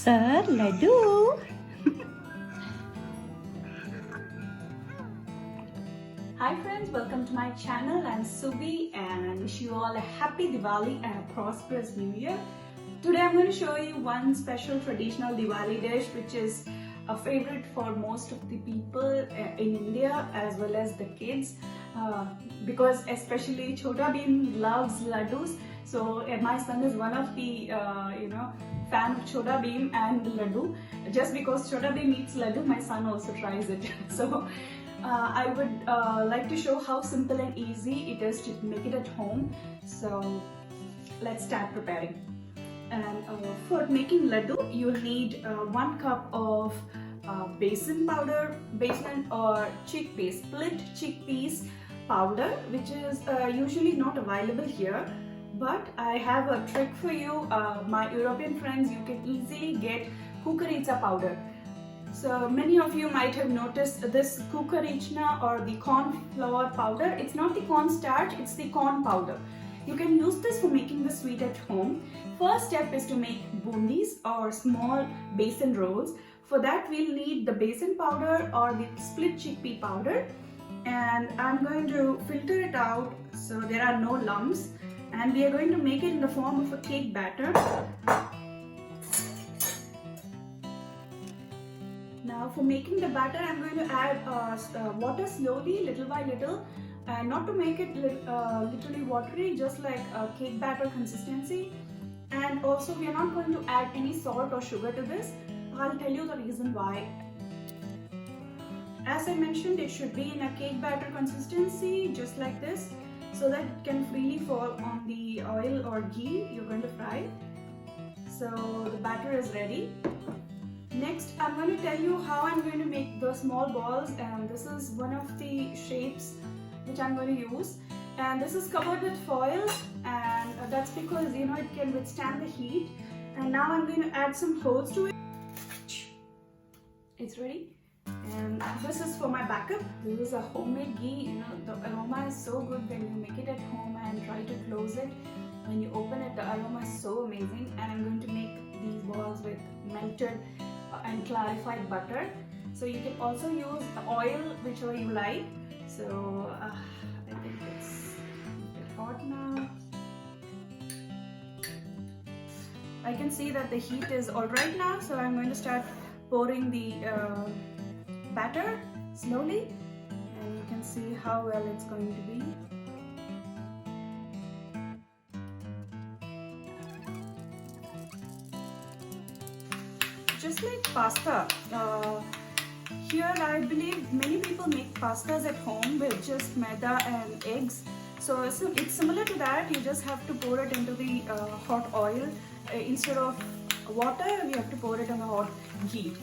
Sir Laddu. Hi friends, welcome to my channel. I'm Subi and wish you all a happy Diwali and a prosperous New Year. Today I'm going to show you one special traditional Diwali dish which is a favorite for most of the people in India as well as the kids because especially Chota Bheem loves laddus. So my son is one of the fan of Chota Bheem and laddu. Just because Chota Bheem eats laddu, my son also tries it. So I would like to show how simple and easy it is to make it at home. So let's start preparing. And for making laddu, you'll need 1 cup of besan powder, besan or chickpeas, split chickpeas powder, which is usually not available here. But I have a trick for you, my European friends. You can easily get kukurica powder. So many of you might have noticed this kukurichna or the corn flour powder. It's not the corn starch, it's the corn powder. You can use this for making the sweet at home. First step is to make bundis or small besan rolls. For that we'll need the besan powder or the split chickpea powder. And I'm going to filter it out so there are no lumps. And we are going to make it in the form of a cake batter. Now for making the batter, I'm going to add water slowly, little by little, and not to make it literally watery, just like a cake batter consistency. And also we are not going to add any salt or sugar to this. I'll tell you the reason why. As I mentioned, it should be in a cake batter consistency, just like this, so that it can freely fall on the oil or ghee you're going to fry. So the batter is ready. Next, I'm going to tell you how I'm going to make the small balls, and this is one of the shapes which I'm going to use. And this is covered with foil, and that's because it can withstand the heat. And now I'm going to add some holes to it. It's ready. And this is for my backup. This is a homemade ghee. The aroma is so good when you make it at home and try to close it. When you open it, the aroma is so amazing. And I'm going to make these balls with melted and clarified butter. So you can also use oil, whichever you like. So I think it's hot now. I can see that the heat is alright now. So I'm going to start pouring the batter slowly, and you can see how well it's going to be. Just like pasta, here I believe many people make pastas at home with just maida and eggs. So it's similar to that. You just have to pour it into the hot oil. Instead of water, we have to pour it in the hot ghee.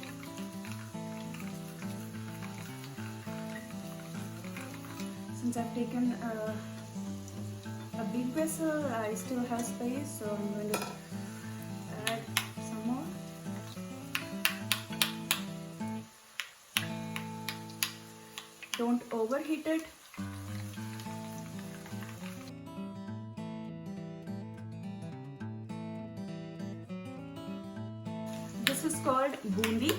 Since I've taken a big vessel, I still have space, so I'm going to add some more. Don't overheat it. This is called bundi.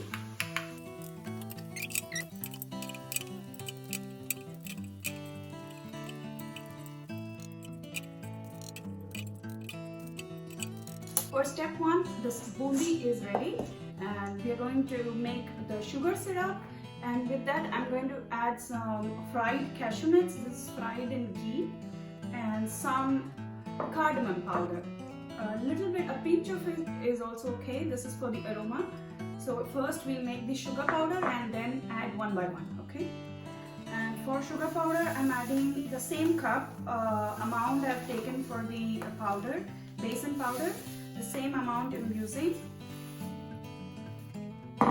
For step 1, this bundi is ready, and we are going to make the sugar syrup. And with that, I'm going to add some fried cashew nuts. This is fried in ghee, and some cardamom powder. A pinch of it is also okay. This is for the aroma. So first we'll make the sugar powder and then add one by one. Okay. And for sugar powder, I'm adding the same cup amount I've taken for the powder, besan powder. The same amount I'm using.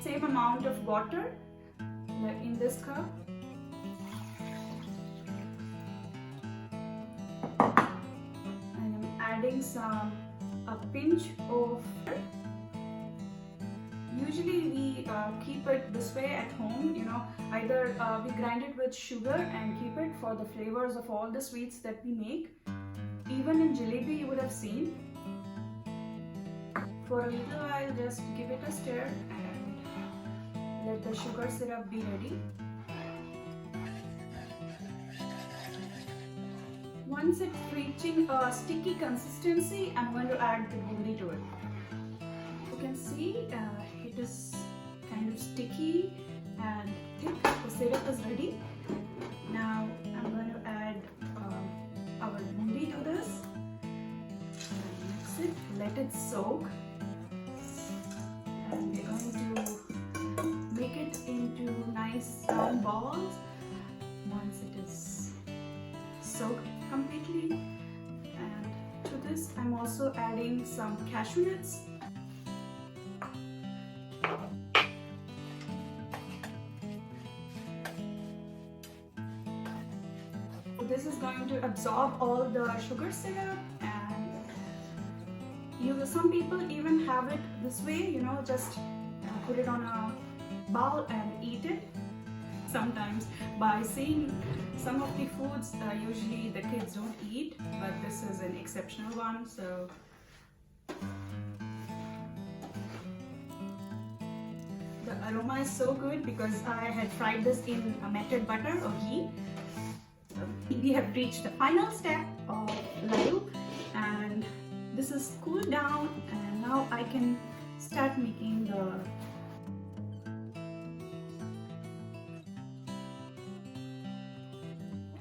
Same amount of water in this cup. And I'm adding a pinch of. Usually we keep it this way at home. Either we grind it with sugar and keep it for the flavors of all the sweets that we make. Even in jalebi, you would have seen. for a little while, just give it a stir and let the sugar syrup be ready. Once it's reaching a sticky consistency, I'm going to add the bundi to it. You can see it is kind of sticky and thick. The syrup is ready. Now I'm going to add our bundi to this. Mix it, let it soak, and we're going to make it into nice round balls once it is soaked completely. And to this I'm also adding some cashew nuts. This is going to absorb all the sugar syrup, and some people even have it this way, just put it on a bowl and eat it. Sometimes by seeing some of the foods usually the kids don't eat, but this is an exceptional one. So the aroma is so good because I had fried this in a melted butter or ghee. We have reached the final step of laddu, and this is cooled down, and now I can start making the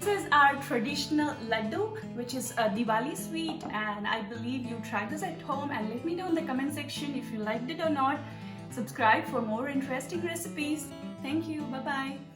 This is our traditional laddu, which is a Diwali sweet, and I believe you tried this at home, and let me know in the comment section if you liked it or not. Subscribe for more interesting recipes. Thank you. Bye bye.